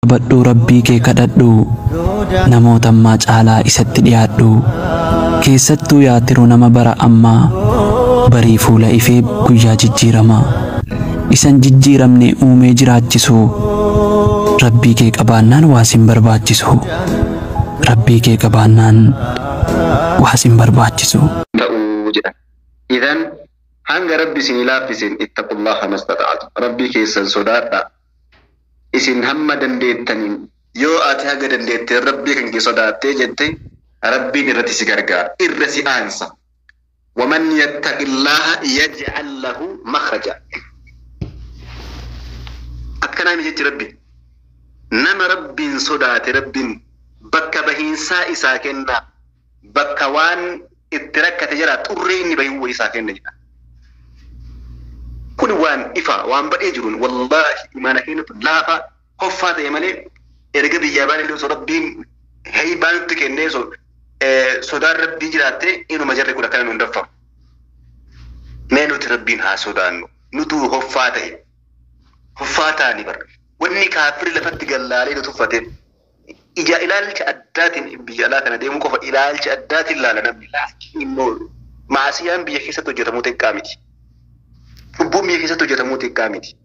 baddu rabbii kee kadhadhu namoota ammaa caalaa isatti dhiyaadhu keessattuu yaatiru nama bara ammaa barii fuula ifee guyyaa jijjiirama isan jijjiiramne uumee jiraachisu rabbii kee qabaannaan waasin barbaachisu rabbii kee qabaannaan waasin barbaachisu ta'uu jedhan. Idan hanga rabbi isin laaffisin ittaqullaha mastata'atu rabbii keessan sodaadha. Isin hamma dandeettaniin yoo ati haga dandeettee rabbii kan kee sodaattee jette rabbiin irratti si gargaara irra si aansa. ومن يتق الله يجعل له مخرجا أكنا مجد ربي نما ربي صدات ربي بك بهين سا إساكنا بك وان اتركة تجرى توريني بهو إساكنا كل وان إفا وان بأجرون والله ما نحن لافا خفات يمالي إرقب يابان اللي ربي هاي بانتك الناس صدار ربي جراته إنه مجرد كل كلام ندفع ما نتربين ها صدانو نتو هفاتاني بر واني كافر لفت قلالي نتفتين إجا إلالك أدات بيالا كان ديمو كفا إلالك أدات الله لنبي الله إنه معسيان بيكيسة تجرموت الكامتي حبوم بيكيسة تجرموت الكامتي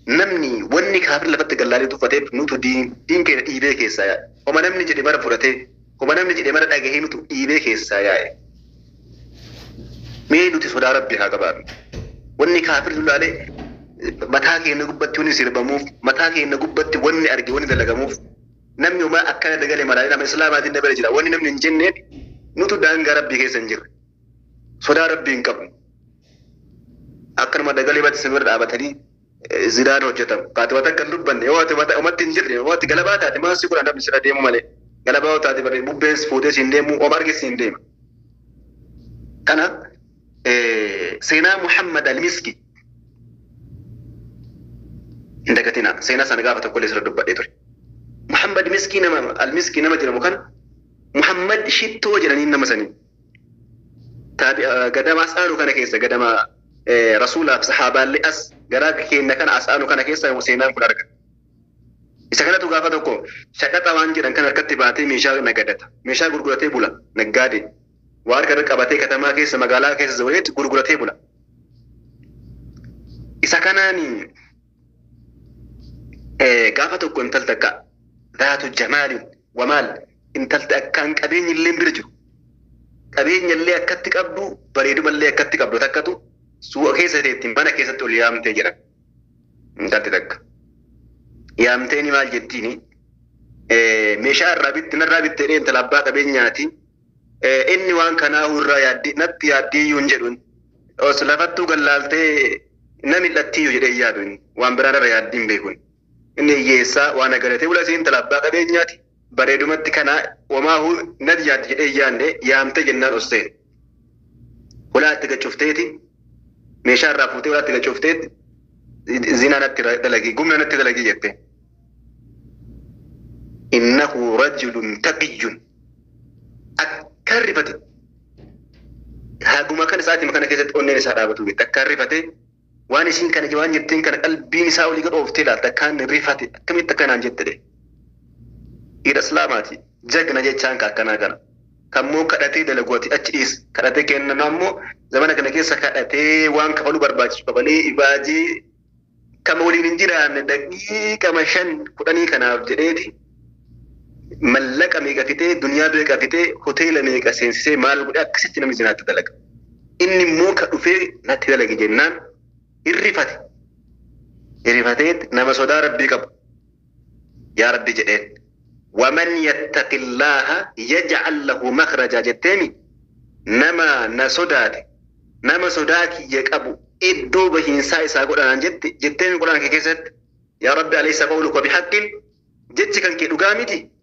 نمني واني كافر لفت قلالي نتفتين نتو دين كي إيبه كيسايا وما نمني جدي مرة فرته وما نمني جدي مرة أجهي نتو إيبه كيسايا مين تسودا ربي هكذا واني كافر دلالي متاكي نقبت وني سيربموف متاكي نقبت وني أرجي وني دلقموف نم يوم أكان دجالي ملاينا من إسلام هذه النبي رجلا وني نم نجنة نتو دانغ ربي كيسنجر سودا ربي إنكم أكان ما دجالي بات سمر أبتدي زيدان وجتم كاتواتا كلب بندي واتواتا وما تنجر وات غلبات هذه ما سيكون عندنا بسرعة ديمو ماله غلبات هذه بري مبين فودس إنديمو وماركس إنديم كنا سينا محمد المسكي عندكتنا سينا سنغافة كل سر دبّا ديتوري محمد مسكي نما المسكي نما جرى مكان محمد شتو جرانين نما سنين تابع قدام أسألو كان كيسا قدام رسول صحابة اللي قراك كينا كان أسألو كان كيسا وسينا كل أركا إذا كانت غافة دوكو شكتا وانجران كان الكتباتي ميشا نقادتا ميشا غرغرتي بولا نقادي وارك ركبتي كتما كيس مقالا كيس زوجت غرغرتي بولا إذا كانني قافتو كنت تلتقى ذات جمال ومال إن تلتقى كان كبين اللي برجو كبين اللي أكتك أبدو بريدو اللي أكتك أبدو تكتو سوء كيسة تيتم بنا كيسة تقول يام تجرى تلتقى يام تاني مال جديني ميشا الرابط نرابط ترين تلبا كبين ياتي inni waan kanaa hurraa yaaddi natti yaaddiyyuun jedhuun os lafattuu gallaaltee nami dhattiyyuu jedhee yaaduun waan biraarra yaaddiin beekuun inni hiyyeessaa waan agaratee bulasiin talabbaa qabeenyaati bareedumatti kanaa wamaahu nati yaaddi jedhee yaadde yaamte jennaan osteen hulaatti gacufteeti meeshaa irraa fuutee hulaatti gacufteeti zinaa natti dalagii gumna natti dalagii jette innahu rajulun taqiyyun كرفته هاجوما كان ساعتي ما كان كيسة أونين سارة بتوجد تكرفته وأنا شين كان جوان يتين كان قلبي نساولي قد أوفتلا تكان رفته كم يتكان عن جد ده إذا سلاماتي جاكنا جد شان كأنا كنا كمو كرتي دلقوتي أتشيس كرتي كنا نامو زمان كنا كيسة كرتي وان كفلو برباج كفلي إباجي كمولي نجيران دقيقة كمشان كراني كنا بجدتي ملك أميكا فيتي دنيا بيكا فيتي هوتيل أميكا سينسي مال بدي أكسيت نمي زنا تدلك إني موكا وفي نتدلك جنان الرفاتيت نما صدا ربي كب يا ربي جدين ومن يتق الله يجعل له مخرجا جتامي نما نصدات نما صداك يكبو إدو بهين سايسا قرآن جتامي قرآن كيست يا ربي أليس قولك بحق جتك كان كي دغامتي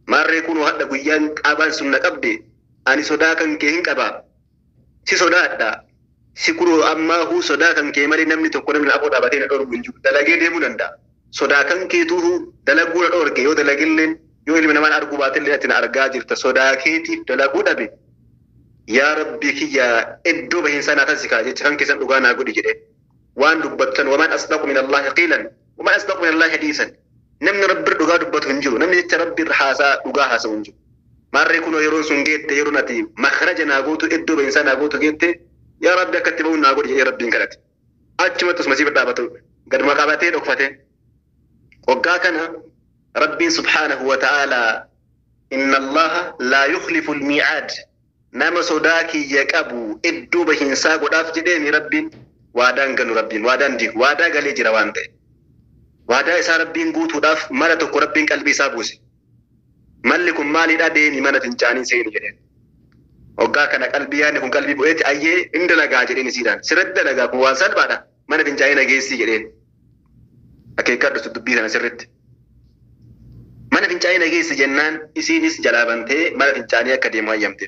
ماري يكونوا هذا قيان قابان سنة قبدي أني صداقاً كيهن قبا سي صداقا سيكرو أما هو صداقاً كيماري نمني تقول من أبو دابتين الأور بنجو دلقين ديمو لندا صداقاً كيتوه دلقوا الأور كيو دلقين لن يو إلي من أرقو باتين لأتنا أرقاجر تصداقيتي دلقوا دبي يا ربي كي يا إدو بهن سنة تزكا جتخان كيسان أغانا قولي جده وان دبتن ومن أصدق من الله قيلا ومن أصدق من الله حديثا namni rabbi dhugaa dubbatu hin jiru namni jecha rabbi haasaa dhugaa haasa'u hin jiru maarree kunoo yeroon sun geette yeroon ati makharaja naa gootu iddoo beensaa naa gootu geette yaa rabbi akkatti ba'uun naa godhi jedhee rabbiin kadhate achumattus masiifa dhaabatu gaduma qabatee dhokfate waggaa kana rabbiin subhaanahu wa ta'aalaa inna allaha laa yukhlifu almiicaad nama sodaa kiyya qabu iddoo bahiinsaa godhaaf jedheemi rabbiin waadaan galu rabbiin waadaan diigu waadaa galee jira waan ta'e waadaa isaa rabbiin guutuudhaaf mala tokko rabbiin qalbii isaa buuse malli kun maalidha deemi mana fincaanii seeni jedheen waggaa kana qalbii yaadni kun qalbii bu'eetti ayyee hin dalagaa jedheen isiidhaan sirratti dalagaa kun waan salphaadha mana fincaanii nageessii jedheen akeekkadhu dubbii sana sirritti mana fincaanii nageessi jennaan isiinis jalaa bantee mana fincaanii akka deemu hayyamte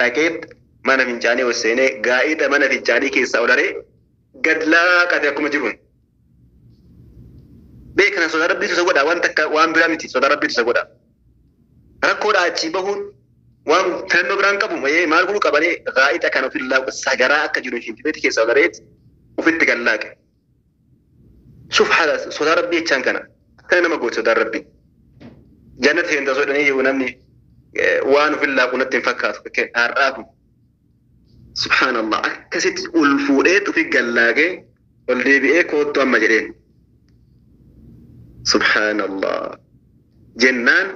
dhaqeet mana fincaanii wasseenee gaa'ida mana fincaanii keessaa olaree gad laaqate akkuma jiruun beekana sodaa rabbiitu isa godha waan takka waan biraa miti sodaa rabbiitu isa godha rakkoodha achii bahuun waan filannoo biraan qabu maal godhuu qabanee gaa'ida kana ofirraa sagaraa akka jiru shintibeeti keessaa olareet ofitti gad laaqe suuf haala sodaa rabbii jechaan kana akkana nama gooti sodaa rabbii jannata seentaa sodhanii yoo namni waan ofirraa qunatti hin fakkaatu har'aa kun subhaanallah akkasitti ol fuudhee ofi gad laaqee ol deebi'ee koottu amma jedheen subhaanallah jennaan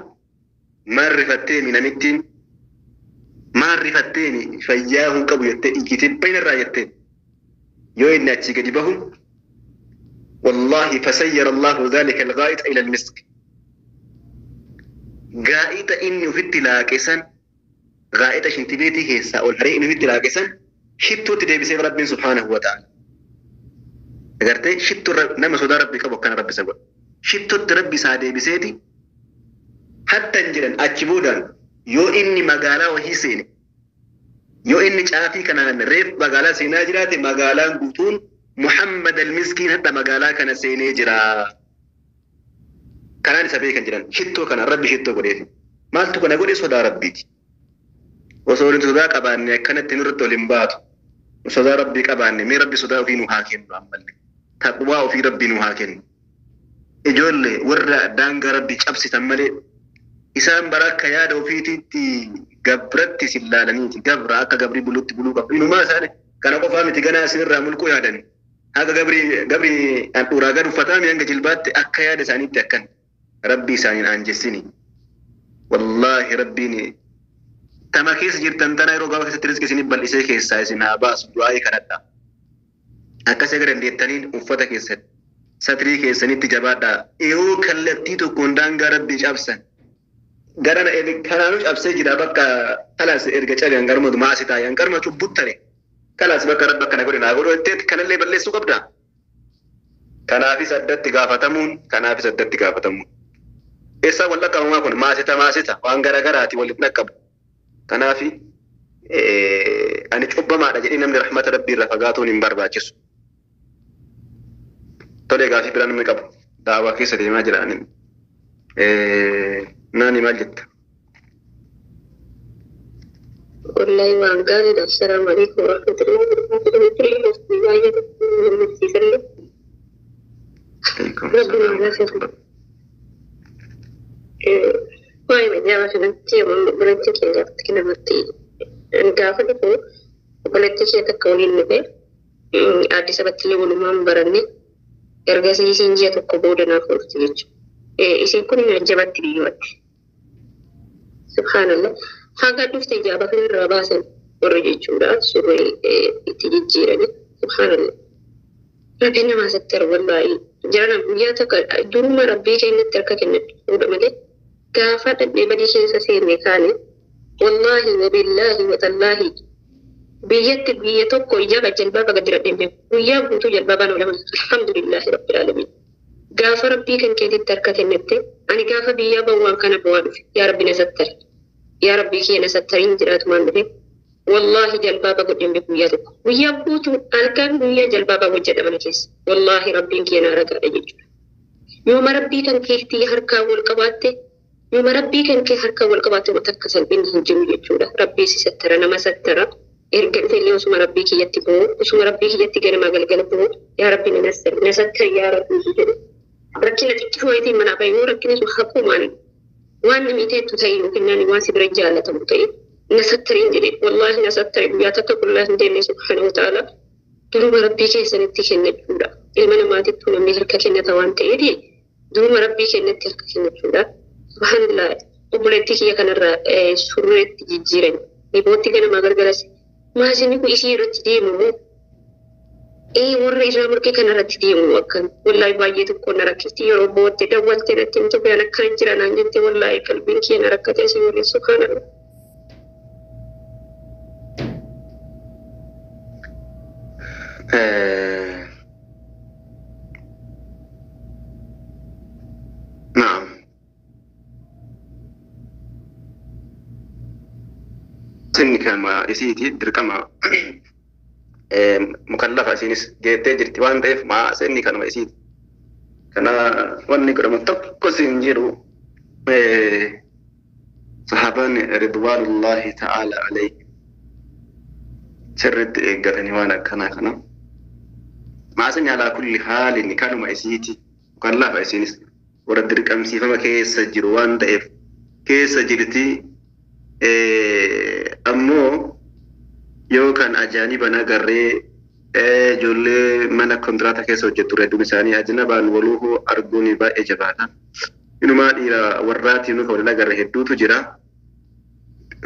maarrifatteemi namittiin maarrifatteemi fayyaa hin qabu jettee iyyitee baynarraa jetteen yoo inni achii gadi bahu wallahi fasayyara allahu dhalika algaa'ita ila almisk gaa'ita inni ofitti laaqesan gaa'ita shintibeetii keessaa ol haree inni ofitti laaqesan shittootti deebisee rabbiin subhaanahu wa ta'ala agartee shittoo nama sodaa rabbii qabu akkana rabbi isa godha shittootti rabbi isaa deebiseeti hatta hin jedhan achi boodaan yoo inni magaalaa wahii seene yoo inni caafii kanaan reef magaalaa seenaa jiraate magaalaan guutuun Muhammad al-Miskiin hadda magaalaa kana seenee jira kanaan isa beekan jedhan shittoo kana rabbi shittoo godheefi maaltu kana godhe sodaa rabbiiti osoo waliin sodaa qabaanne akkanatti nurratti waliin baatu sodaa rabbii qabaanne mee rabbi sodaa ofii nu haa kennu ammallee taqwaa ofii rabbii nu haa kennu ijoollee warra daangaa rabbii cabsitan malee isaan bara akka yaada ofiitiitti gabratti sillaalaniiti gabra akka gabrii bulutti buluu qabu inumaa isaani kana qofaa miti ganaa isinirraa mulquu yaadani haga gabrii dhuraa gad uffataami hanga jilbaatti akka yaada isaaniitti akkan rabbii isaaniin aanjessini wallaahi rabbiin tama keessa jirtan tana yeroo gaafa keessatti rizqi isinii bal'isee keessaa isin haa baasu du'aa'ii kadhadhaa akkasii gara dandeettaniin uffata keessatti satrii keessanitti jabaadhaa yeroo kallattii tokkoon daangaa rabbii cabsan gara kanaanu cabsee jira bakka kalas erga cabe hangaruma maasitaa hangaruma cubbuttare kalas bakka rabbi akkana godhe naa godhu jetteetti kanallee balleessuu qabda kanaafis addatti gaafatamuun eessaa wal dhaqqabamaa kun maasita waan garagaraati waliif dhaqqabu kanaafi ani cubbamaadha jedhee namni rahmata rabbii irraa fagaatuun hin barbaachisu tolee gaafii biraan namni qabu daawaa keessa deemaa jira ani nani maal jetta wallahi waan gaariidha assalaamu alaykum warahmatullahi wabarakatuh waa'ee majaawa kanatti obboleetti kee gaafatti namatti gaafa dhufu obboleetti kee takka waliin dhufe Addis Ababatti illee walumaan baranne ergasii isiin ji'a tokko booda naaf dhufti jechuudha. Isin kun jabatti biyyooti. Subhaanallah. Haga dhufte ijaaba kan irraa baasan warra jechuudha. Surree itti jijjiirani. Subhaanallah. Rabbi nama asitti wallahi jirana guyyaa takka duruma rabbii keenyatti harka kennatu malee gaafa dhadhee badii keessa seenne kaane wallahi wabillahi watallaahi biyyatti biyya tokko ijaaba jalbaaba gadi radheen guyyaa guutuu jalbaabaan olaman alhamdulillahi rabbil alamin gaafa rabbii kan keetitti harka kennette ani gaafa biyyaa bawwaan kana bu'aa dhufe yaa rabbi na sattari yaa rabbii kee na sattariin jiraatumaan dhufe wallahi jalbaaba godheen guyyaa tokko guyyaa guutuu halkan guyyaa jalbaaba hojjedhaman keessa wallahi rabbiin kee na ragaadha jechuudha yooma rabbii kan keetti harkaa wal qabaatte yooma rabbii kan kee harkaa wal qabaatte takka salphinni hin jiru jechuudha rabbii si sattara nama sattara erga dhufeellee osuma rabbii kiyyatti bu'u osuma rabbii kiyyatti ganama galgala bu'u yaa rabbi na sattari yaa rabbii jedhu rakkina xiqqoo wayitiin manaa baay'ee rakkina sun haqumaan waan namni teettu ta'e yookiin namni waan si bira jaallatamu ta'e nasattariin jedhe wallaahi nasattari guyyaa takka qullaa hin deemne subhaanahu wa ta'ala duruma rabbii keessanitti kennachuudha. Ilma namaatitti namni harka kennata waan ta'eef duruma rabbii kennatti harka kennachuudha. Subhaanallah obboleettii kiyya kanarraa surreetti jijjiiran dhibootti ganamaa gargaras maasinni kun isii irratti deemu warra irraa murqee kanarratti deemu akkan wallaahi baay'ee tokko na rakkifti yeroo bootte dawwaltee natti himtu biyaan akkaan jira naan jette wallaahi qalbiin kiyya na rakkatee si waliin subhaanallah. نعم سني كان ما يسيتي دركما مكلفة سينس جيتي جرتي وان ضيف ما سني كان ما يسيتي كان واني كرم تقو سنجيرو صحابان رضوان الله تعالى عليه سرد قرني وانا كنا ما سني على كل حال إن كانوا ما يسيتي مكلفة سينس ورد رقم سيفما كيس جروان ضيف كيس جرتي أمو يو كان أجانب أنا قرر جل من كونتراتا كيس وجدت ردو مساني أجنبان ولوه أرجوني با إجاباتا إنه ما إلى وراتي نوك ولا قرر هدو تجرا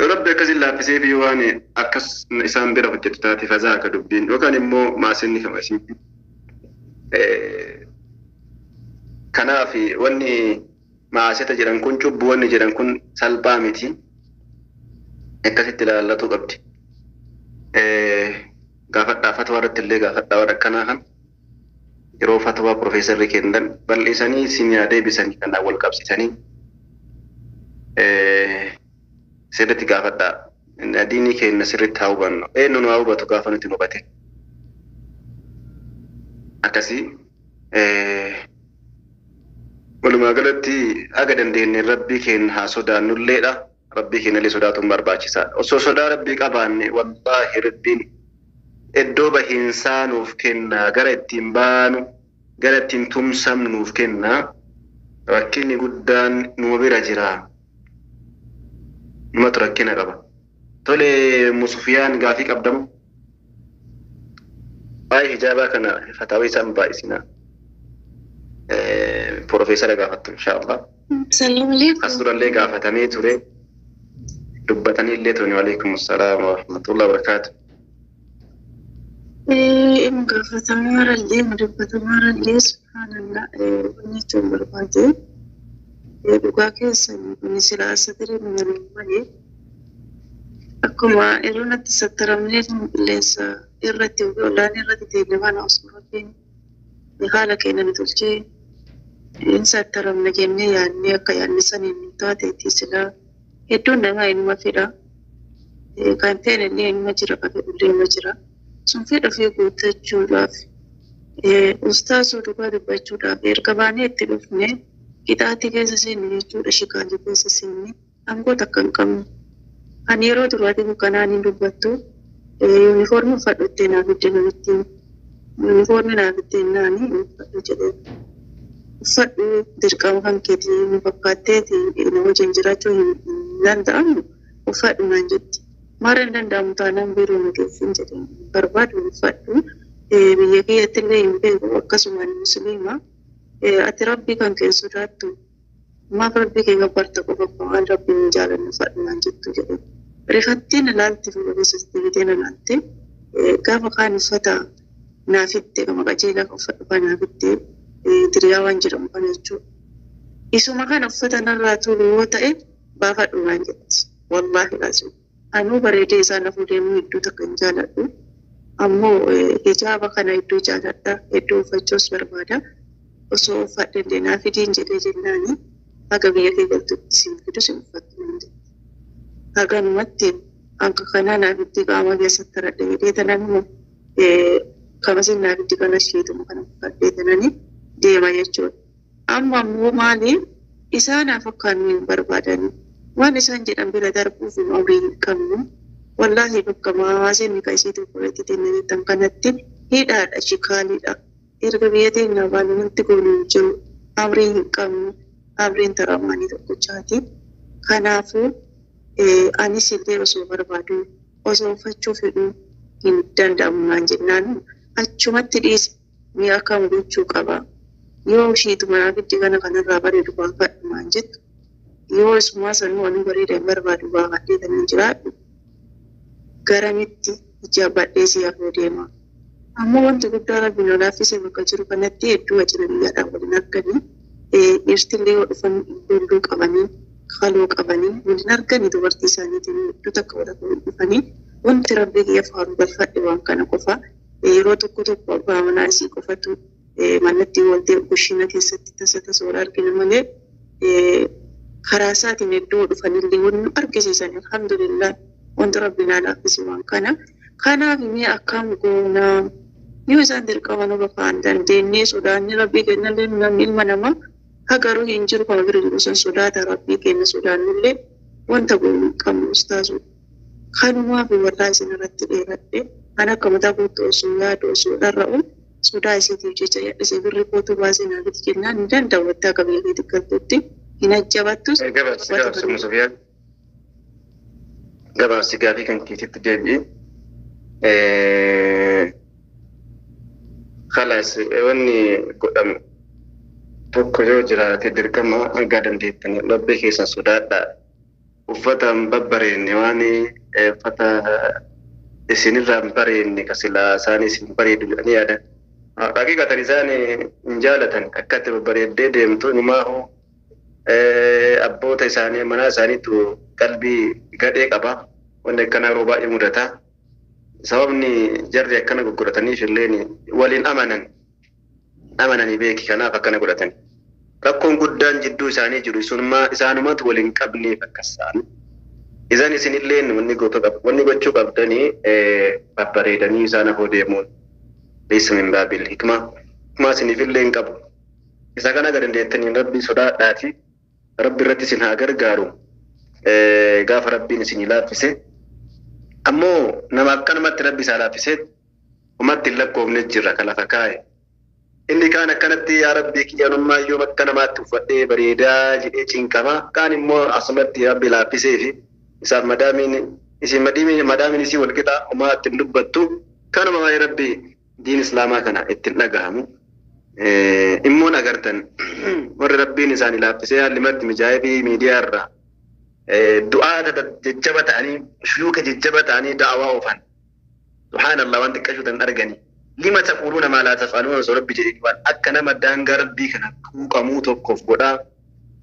رب كزيل لا بسيف يواني أكس إنسان بيرا وجدت تاتي فزاك دبين وكان إمو ما سني كما سيدي كنا في واني ما ستجران كن شب واني جران كن سلبا ميتي ekkasitti ilaallatu qabdi. Gaafadhaa fatwaa irratti illee gaafadhaa waan akkanaa kan yeroo fatwaa profeesarri kennan bal'isanii simyaa deebisanii kan wal qabsiisanii sirriitti gaafadhaa. Diinii keenya sirriitti haa hubannu. Eenyu nu haa hubatu gaafa nuti hubate. Akkasii walumaa galatti aga dandeenye rabbii keenya haa sodaannulleedha. ربي كنا لي صداتهم برباچسا وسو صدا ربي قباني والله ربين الدوبة إنسان وفكنا قرأتين بانو قرأتين تمسم نوفكنا ركيني قدان نوبير جرا ما تركينا قبا تولي مصفيان قافيك أبدم باي حجابا كان فتاوي سام بايسنا بروفيسور قافت إن شاء الله السلام عليكم أصدر اللي قافتني توري دبتني الليتوني وعليكم السلام ورحمة الله وبركاته. مقافة مارا اللي مدبة مارا اللي سبحان الله ونيتم بربادي يبقى كيسا ونسلا أسدري من المالي أكما إرونا تستر منيتم ليسا إرتي وقولاني إرتي تيلوانا أصبرتين بخالك إنا نتلجي إنسا ترى من جميع يعني أكا يعني سنين تاتي تيسلا hedduun namaa inuma fedha kan ta'e illee inuma jira qabe illee inuma jira sun fedha fi guuttachuudhaaf ustaasuu dhugaa dubbachuudhaaf erga baanee itti dhufne qixaatii keessa seenne jechuudha shikaalii keessa seenne aangoota akka hin qabne ani yeroo duraatiif kanaan hin dubbattu yuunifoormii uffadhuttee naaf itti namitti yuunifoormii naaf itti naani uffadhu jedhee uffadhu dirqama kan keetii nu fakkaatteeti nama wajjin jiraachuu hin danda'amu uffadhu naan jetti maara hin danda'amu taanaan biiroo nu geessin jedhee barbaadu uffadhu biyya kiyyatti illee hin beeku akkasumaan musliima ati rabbii kan kee sodaattu maaf rabbii kee gabbarta qofa waan rabbiin hin jaalanne uffadhu naan jettu jedhee rifattiin ilaalti fuula keessatti biteen ilaalti gaafa kaan uffata naafitte gama qajeelaa uffadhu kan naafitte diriyaa waan jedhamu kana jechuudha. Isuma kana uffata narraa tolu yoo ta'e baafadhu waan jedhati. Wallaahi laazim. Anuu bareedee isaan lafuu deemuu hedduu takka hin jaaladhu. Ammoo hijaaba kana hedduu jaaladha. Hedduu uffachuus barbaada. Osoo uffadhe illee naa fidiin jedhee jennaani haga biyya kee galtutti siin fidu siin uffattu hin jedhu. Haganumatti anka kanaa naaf itti qaama keessatti radha jedhee tanaan kamasin naaf itti kana isheetuma kana uffadhee tananii deema jechuudha. Amma ammoo maali isaanaaf akkaan hin barbaadani. Waan isaan jedhan bira darbuuf umrii hin qabnu. Wallaahi bakka maasinni ka isii tokkotti tenne jettan kanatti hidhaadha shikaaliidha. Erga biyya teenya waan wanti goonu hin jiru. amriin qabnu amriin taramaanii tokkochaati. Kanaafuu anis illee osoo barbaadu osoo uffachuu fedhu hin danda'amu naan jennaan achumatti dhiise mi'a kam gochuu qaba. Yoo ishiituma abiddi kanarraa bareedu baafadhu maan jettu yoo isumaa sanuu waan bareedan barbaadu baafadhee kan hin jiraadhu garamitti ijaabbadhee si hafuu deema. Ammoo wanti guddaa rabbiin olaaffisee bakka jiru kanatti hedduu ajnabiyyaadhaan waliin arganii dhiirtillee yoo dhufan iddoo qabanii kaloo qabanii waliin arganii dubartii isaaniitiin hedduu takka waliin dhufanii wanti rabbii kiyya faaruu galfadhe waan kana qofa yeroo tokko abbaa manaa isii qofatu manatti waltee kushina keessatti tasa wal argina malee karaa isaatiin hedduu dhufanillee wanni argisiisan alhamdulillah wanti rabbiin alaaffise waan kana. Kanaaf mi'a akkam goonaa yoo isaan dirqama nama fa'aan dandeenyee sodaanni rabbii kennallee namni ilma namaa hagaruu hin jiru kama bira jiru san sodaata rabbii kenna sodaannullee wanta goonuu qabnu ustaasu. Kanumaaf warraa isin irratti dheeradhe kan akka mataa guutuu osoo yaadu osoo dharra'u sodaa isiitiif jecha yadhisee birri kootu baasee naafiti jennaan hin danda'u watti akka biyya keetti galtutti hin ajjabattus. Gabaabsi gaafii kan keetitti deebi'e. Khalas wanni godhamu tokko yoo jiraate dirqama hanga dandeettanii labbee keessan sodaadha. Uffata hin babbareenne waan uffata isinirraa hin bareenne kasilaa isaanii isin bareedu jedhanii yaadan. Haqiiqatan isaan hin jaalatan akkatti babbareeddee deemtu nimaahu abboota isaanii manaa isaaniitu qalbii gadhee qaba. Wanni akkana yeroo baay'ee mudata. Sababni jarri akkana gurgurataniif illee waliin amananii beeki kanaaf akkana godhatan. Rakkoon guddaan jidduu isaanii jiru isaanumatu waliin qabneef akkas ta'an. Isaan isinillee wanni gochuu qabdanii babbareedanii isaan hafoo deemuun leessa min baabil hikmaa isinifillee hin qabu. Isa kana gad dandeettanii rabbi sodaadhaati rabbi irratti isin haa gargaaru gaafa rabbiin isin laaffise. Ammoo nama akkanumatti rabbi isaa laaffisee umatti hin lakkoofne jirra kan lafa kaa'e. Inni kaan akkanatti yaa rabbii kiyyanummaa yoo bakka namaatti uffadhee bareedaa jedhee cinqama. Kaan immoo asumatti rabbi laaffisee fi isaaf madaamiin isii walqixa umaa ittiin dubbattu kanuma waa'ee rabbi diin islaamaa kana ittiin dhagahamu. Immoo agartan warri rabbiin isaanii laaffisee haallimatti mijaa'ee fi miidiyaa irraa du'aata jajjaba ta'anii shuyuuka jajjaba ta'anii da'awaa oofan. Subhaanallah waan xiqqashuutan arganii. Lima taquluuna maa laa taf'aluuna osoo rabbi jedhanii waan akka nama daangaa rabbii kanaaf tuuqamuu tokkoof godhaa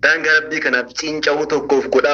daangaa rabbii kanaaf cinca'uu tokkoof godhaa.